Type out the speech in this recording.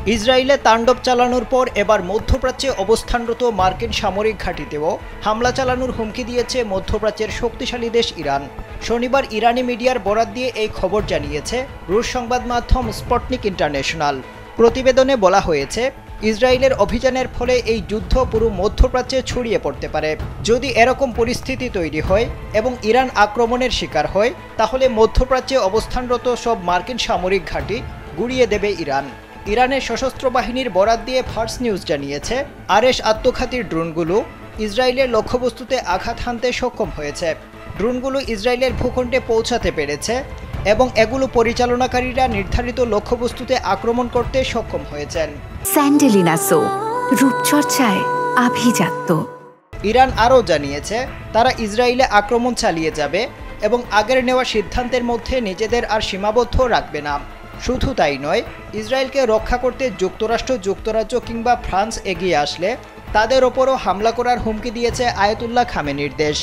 ইসরায়েলে তাণ্ডব চালানোর পর এবার মধ্যপ্রাচ্যে অবস্থানরত মার্কিন সামরিক ঘাঁটিতেও হামলা চালানোর হুমকি দিয়েছে মধ্যপ্রাচ্যের শক্তিশালী দেশ ইরান। শনিবার ইরানি মিডিয়ার বরাত দিয়ে এই খবর জানিয়েছে রুশ সংবাদ মাধ্যম স্পুটনিক ইন্টারন্যাশনাল। প্রতিবেদনে বলা হয়েছে, ইসরায়েলের অভিযানের ফলে এই যুদ্ধ পুরো মধ্যপ্রাচ্যে ছড়িয়ে পড়তে পারে। যদি এরকম পরিস্থিতি তৈরি হয় এবং ইরান আক্রমণের শিকার হয়, তাহলে মধ্যপ্রাচ্যে অবস্থানরত সব মার্কিন সামরিক ঘাঁটি গুঁড়িয়ে দেবে ইরান। ইরানের সশস্ত্র বাহিনীর বরাত দিয়ে ফার্স নিউজ জানিয়েছে, আরএস আত্মঘাতী ড্রোনগুলো ইসরায়েলের লক্ষ্যবস্তুতে আঘাত হানতে সক্ষম হয়েছে। ড্রোনগুলো ইসরায়েলের ভূখণ্ডে পৌঁছাতে পেরেছে এবং এগুলো পরিচালনাকারীরা নির্ধারিত লক্ষ্যবস্তুতে আক্রমণ করতে সক্ষম হয়েছেন। স্যান্ডেলিনা সো, রূপচর্চায় আভিজাত্য। ইরান আরও জানিয়েছে, তারা ইসরায়েলে আক্রমণ চালিয়ে যাবে এবং আগের নেওয়া সিদ্ধান্তের মধ্যে নিজেদের আর সীমাবদ্ধ রাখবে না। শুধু তাই নয়, ইসরায়েলকে রক্ষা করতে যুক্তরাষ্ট্র, যুক্তরাজ্য কিংবা ফ্রান্স এগিয়ে আসলে তাদের ওপরও হামলা করার হুমকি দিয়েছে আয়াতুল্লাহ খামেনির দেশ।